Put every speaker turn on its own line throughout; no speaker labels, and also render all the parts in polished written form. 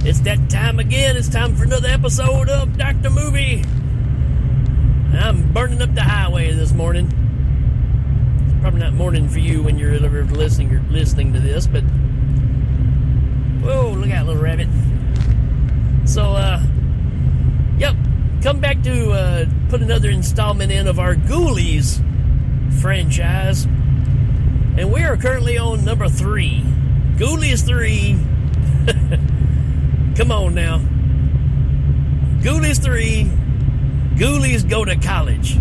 It's that time again. It's time for another episode of Dr. Movie. I'm burning up the highway this morning. It's probably not morning for you when you're listening to this, but whoa, look out, little rabbit. So, yep, come back to put another installment in of our Ghoulies franchise, and we are currently on number 3. Ghoulies 3. Come on now. Ghoulies 3. Ghoulies Go To College.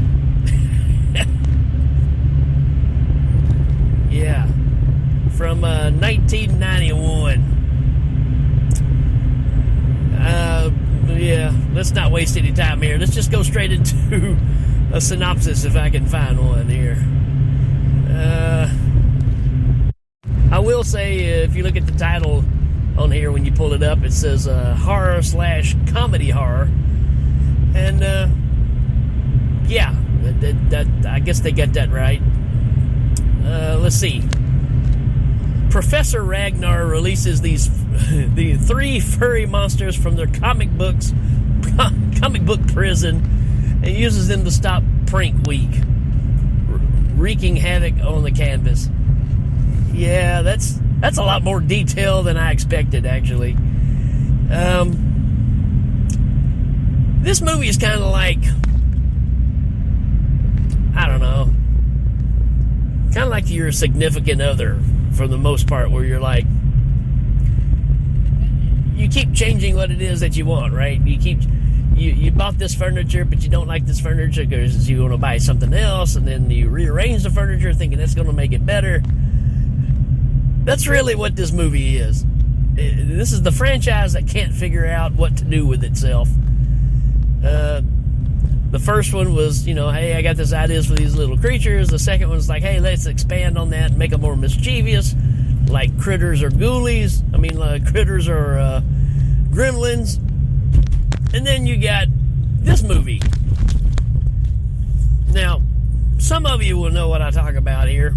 Yeah. From 1991. Yeah, let's not waste any time here. Let's just go straight into a synopsis if I can find one here. I will say, if you look at the title on here when you pull it up, it says horror/comedy horror. And, yeah, that I guess they got that right. Let's see. Professor Ragnar releases the 3 furry monsters from their comic book prison and uses them to stop Prank Week, wreaking havoc on the canvas. Yeah, that's a lot more detail than I expected, actually. This movie is kind of like, I don't know, kind of like your significant other for the most part, where you're like, you keep changing what it is that you want, right? You bought this furniture, but you don't like this furniture because you want to buy something else, and then you rearrange the furniture thinking that's going to make it better. That's really what this movie is. This is the franchise that can't figure out what to do with itself. The first one was, hey, I got this ideas for these little creatures. The second one was like, hey, let's expand on that and make them more mischievous, like critters or ghoulies. Critters or gremlins. And then you got this movie. Now, some of you will know what I talk about here.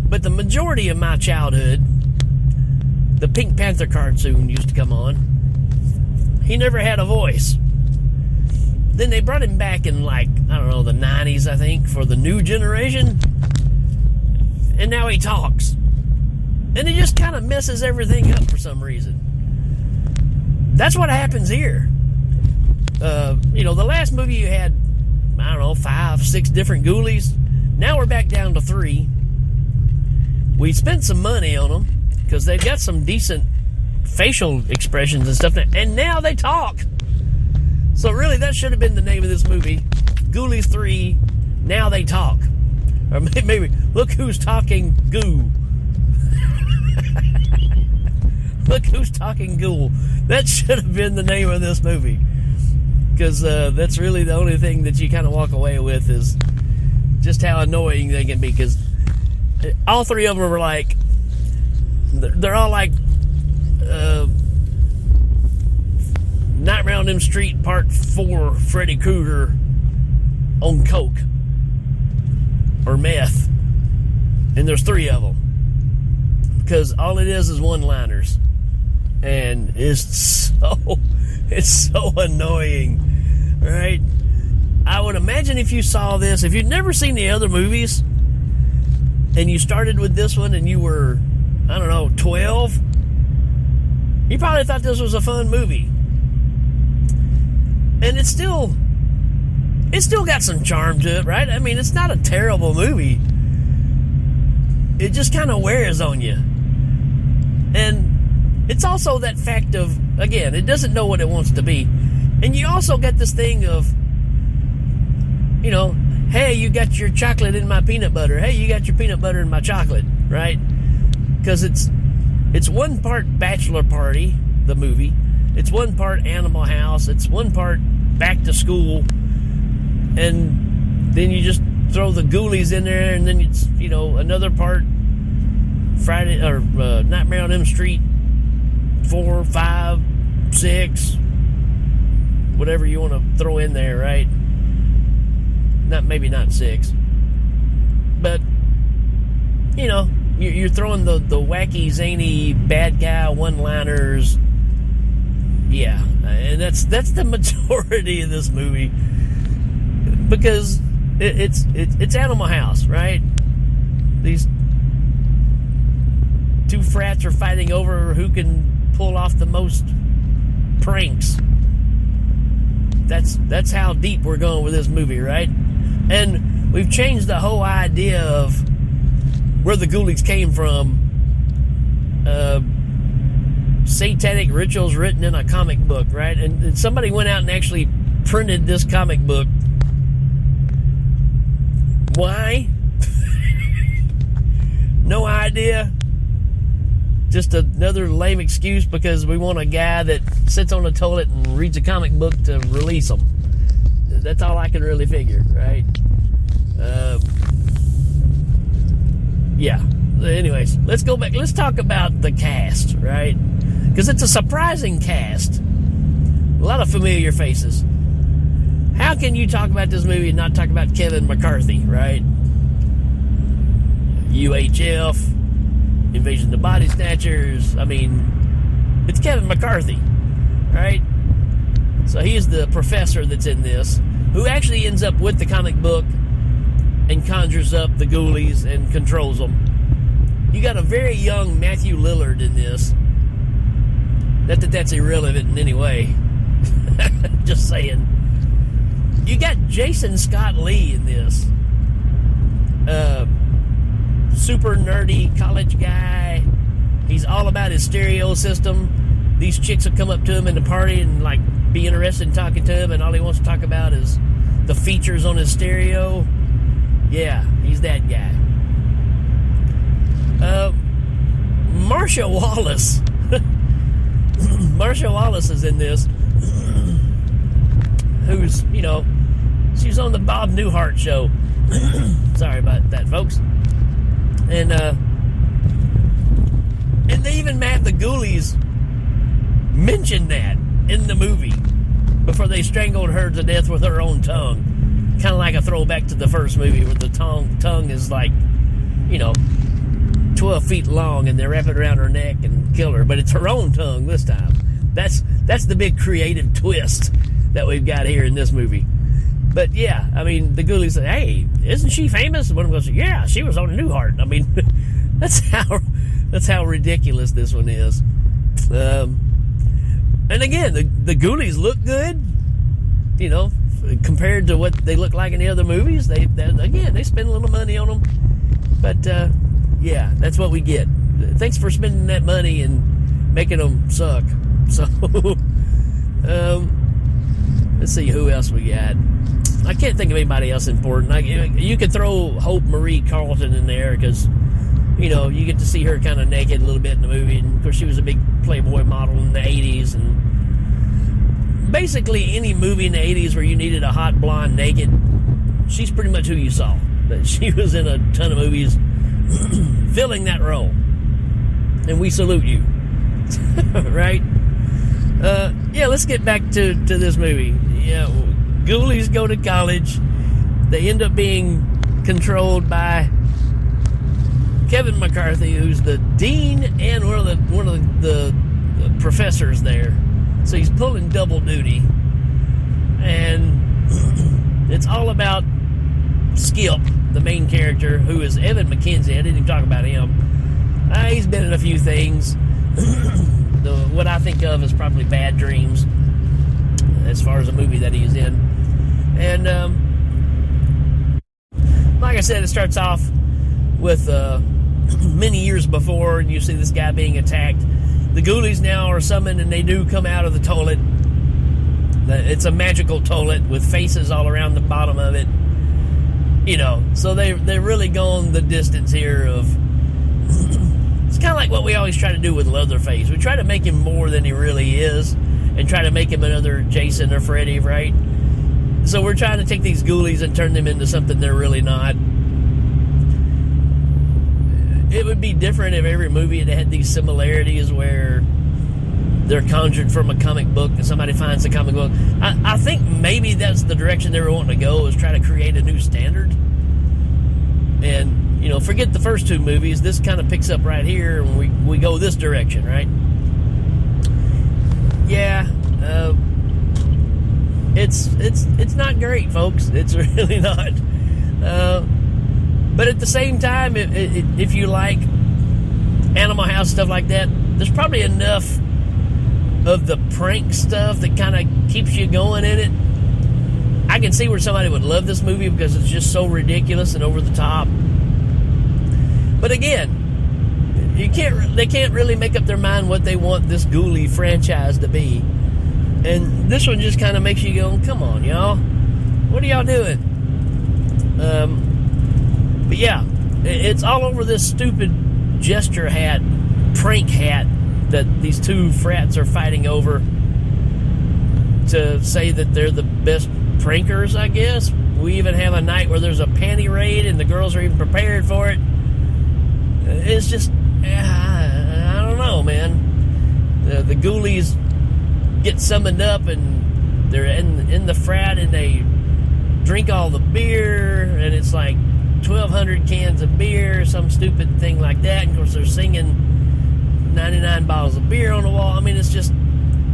But the majority of my childhood, the Pink Panther cartoon used to come on. He never had a voice. Then they brought him back in, the 90s, I think, for the new generation. And now he talks. And it just kind of messes everything up for some reason. That's what happens here. The last movie you had, 5, 6 different ghoulies. Now we're back down to 3. We spent some money on them because they've got some decent facial expressions and stuff, and now they talk. So really, that should have been the name of this movie. Ghoulies 3, Now They Talk. Or maybe, Look Who's Talking Goo. Look Who's Talking Ghoul. That should have been the name of this movie. Because that's really the only thing that you kind of walk away with is just how annoying they can be. Because all 3 of them are like, they're all like Nightmare on Elm Street Part 4 Freddy Krueger on coke or meth, and there's 3 of them because all it is one-liners, and it's so annoying, right? I would imagine if you saw this, if you'd never seen the other movies and you started with this one and you were 12, you probably thought this was a fun movie. And it's still got some charm to it, right? It's not a terrible movie. It just kind of wears on you. And it's also that fact of, again, it doesn't know what it wants to be. And you also get this thing of, hey, you got your chocolate in my peanut butter. Hey, you got your peanut butter in my chocolate, right? Because it's one part Bachelor Party, the movie. It's one part Animal House. It's one part Back to School. And then you just throw the Ghoulies in there, and then it's, another part Friday or Nightmare on Elm Street 4, 5, 6, whatever you want to throw in there, right? Maybe not 6. But, You're throwing the wacky, zany, bad guy one-liners. Yeah, and that's the majority of this movie, because it's Animal House, right? These two frats are fighting over who can pull off the most pranks. That's how deep we're going with this movie, right? And we've changed the whole idea of where the Ghoulies came from. Satanic rituals written in a comic book, right? And somebody went out and actually printed this comic book. Why? No idea. Just another lame excuse because we want a guy that sits on the toilet and reads a comic book to release them. That's all I can really figure, right? Yeah. Anyways, let's go back. Let's talk about the cast, right? Because it's a surprising cast. A lot of familiar faces. How can you talk about this movie and not talk about Kevin McCarthy, right? UHF, Invasion of the Body Snatchers. I mean, it's Kevin McCarthy, right? So he is the professor that's in this, who actually ends up with the comic book and conjures up the Ghoulies and controls them. You got a very young Matthew Lillard in this. Not that that's irrelevant in any way. Just saying. You got Jason Scott Lee in this. Super nerdy college guy. He's all about his stereo system. These chicks will come up to him in the party and like be interested in talking to him, and all he wants to talk about is the features on his stereo. Yeah, he's that guy. Marsha Wallace. Marsha Wallace is in this. Who's, she was on the Bob Newhart show. Sorry about that, folks. And they even the Ghoulies mentioned that in the movie before they strangled her to death with her own tongue. Kind of like a throwback to the first movie where the tongue is like, 12 feet long and they wrap it around her neck and kill her. But it's her own tongue this time. That's the big creative twist that we've got here in this movie. But yeah, I mean, the Ghoulies say, "Hey, isn't she famous?" And one of them goes, "Yeah, she was on Newhart." I mean, that's how ridiculous this one is. And again, the Ghoulies look good, compared to what they look like in the other movies. They spend a little money on them, but yeah, that's what we get. Thanks for spending that money and making them suck. So, let's see who else we got. I can't think of anybody else important. You could throw Hope Marie Carlton in there because, you get to see her kind of naked a little bit in the movie. And, of course, she was a big Playboy model in the 80s. And basically any movie in the 80s where you needed a hot blonde naked, she's pretty much who you saw. But she was in a ton of movies filling that role. And we salute you. Right? Yeah, let's get back to this movie. Yeah, Ghoulies Go To College. They end up being controlled by Kevin McCarthy, who's the dean and one of the professors there. So he's pulling double duty, and it's all about Skip, the main character, who is Evan McKenzie. I didn't even talk about him. He's been in a few things. What I think of is probably Bad Dreams, as far as a movie that he's in. And like I said, it starts off with many years before, and you see this guy being attacked. The Ghoulies now are summoned, and they do come out of the toilet. It's a magical toilet with faces all around the bottom of it. So they're really going the distance here of... It's kind of like what we always try to do with Leatherface. We try to make him more than he really is and try to make him another Jason or Freddy, right? So we're trying to take these Ghoulies and turn them into something they're really not. It would be different if every movie had these similarities where they're conjured from a comic book and somebody finds the comic book. I think maybe that's the direction they were wanting to go, is try to create a new standard. And, forget the first two movies. This kind of picks up right here, and we go this direction, right? Yeah, it's not great, folks. It's really not. But at the same time, if you like Animal House, stuff like that, there's probably enough of the prank stuff that kind of keeps you going in it. I can see where somebody would love this movie because it's just so ridiculous and over the top. But again, they can't really make up their mind what they want this Ghoulie franchise to be. And this one just kind of makes you go, come on, y'all. What are y'all doing? But yeah, it's all over this stupid gesture hat, prank hat that these two frats are fighting over to say that they're the best prankers, I guess. We even have a night where there's a panty raid and the girls are even prepared for it. It's just, I don't know, man. The Ghoulies get summoned up and they're in the frat and they drink all the beer, and it's like 1,200 cans of beer, some stupid thing like that. And of course, they're singing 99 bottles of beer on the wall. I mean, it's just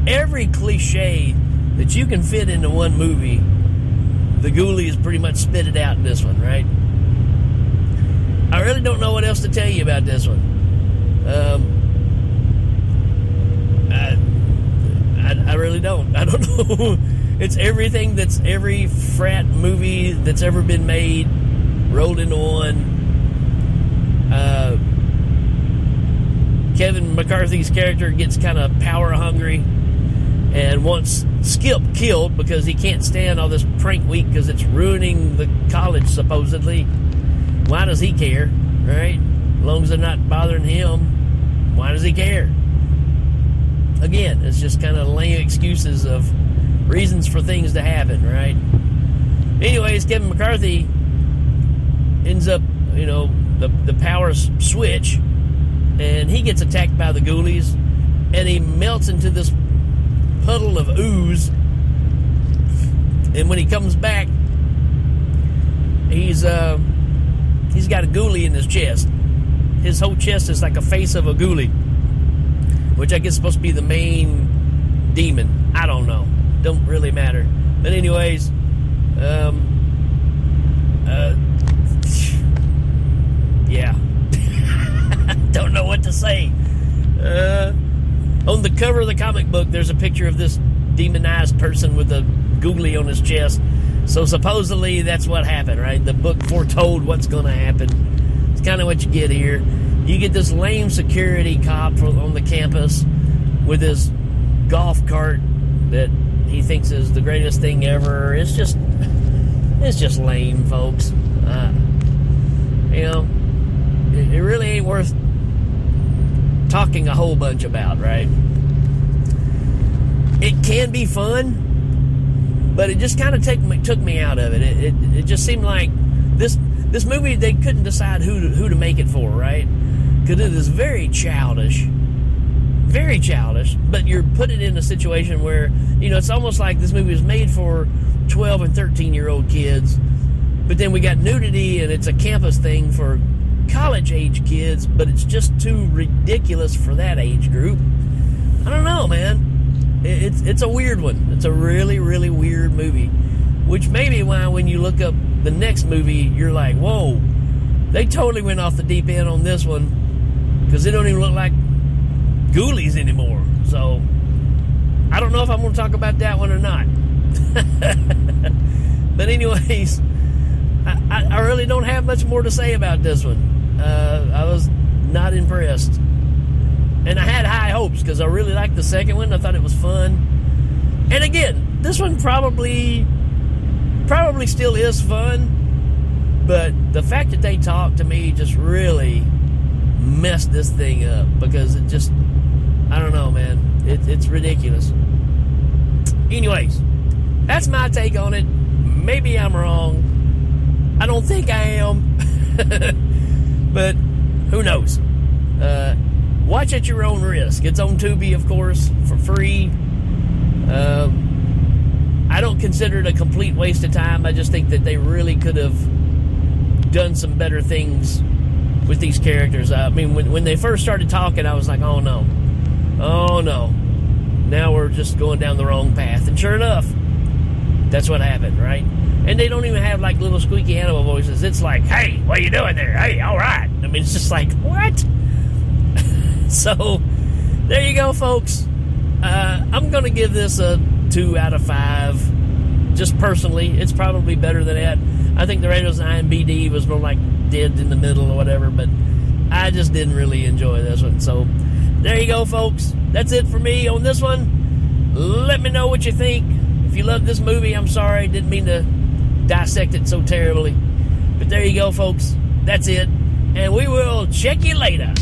every cliche that you can fit into one movie, the Ghoulies pretty much spit it out in this one, right? I really don't know what else to tell you about this one. I really don't. I don't know. It's everything that's every frat movie that's ever been made rolled into one. Kevin McCarthy's character gets kind of power hungry and wants Skip killed because he can't stand all this prank week because it's ruining the college, supposedly. Why does he care, right? As long as they're not bothering him, why does he care? Again, it's just kind of lame excuses of reasons for things to happen, right? Anyways, Kevin McCarthy ends up, the powers switch, and he gets attacked by the Ghoulies, and he melts into this puddle of ooze. And when he comes back, he's got a ghoulie in his chest. His whole chest is like a face of a ghoulie, which I guess is supposed to be the main demon. I don't know. Don't really matter. But anyways, yeah. Don't know what to say. On the cover of the comic book, there's a picture of this demonized person with a ghoulie on his chest. So supposedly that's what happened, right? The book foretold what's going to happen. It's kind of what you get here. You get this lame security cop on the campus with his golf cart that he thinks is the greatest thing ever. It's just lame, folks. It really ain't worth talking a whole bunch about, right? It can be fun, but it just kind of took me out of it. It just seemed like this movie, they couldn't decide who to make it for, right? Because it is very childish, but you're put it in a situation where, it's almost like this movie was made for 12 and 13-year-old kids, but then we got nudity and it's a campus thing for college-age kids, but it's just too ridiculous for that age group. I don't know, man. It's a weird one. It's a really, really weird movie, which may be why when you look up the next movie, you're like, whoa, they totally went off the deep end on this one, because they don't even look like Ghoulies anymore. So I don't know if I'm going to talk about that one or not. But anyways, I really don't have much more to say about this one. I was not impressed. And I had high hopes because I really liked the second one. I thought it was fun. And again, this one probably still is fun. But the fact that they talk to me just really messed this thing up. Because it just, I don't know, man. It's ridiculous. Anyways, that's my take on it. Maybe I'm wrong. I don't think I am. But who knows? Watch at your own risk. It's on Tubi, of course, for free. I don't consider it a complete waste of time. I just think that they really could have done some better things with these characters. I mean, when they first started talking, I was like, oh no, now we're just going down the wrong path. And sure enough, that's what happened, right? And they don't even have like little squeaky animal voices. It's like, hey, what are you doing there? Hey, all right. I mean, it's just like, what? So there you go, folks. I'm going to give this a 2 out of 5. Just personally, it's probably better than that. I think the Raiders IMBD was more like dead in the middle or whatever, but I just didn't really enjoy this one. So there you go, folks. That's it for me on this one. Let me know what you think. If you love this movie, I'm sorry. Didn't mean to dissect it so terribly. But there you go, folks. That's it. And we will check you later.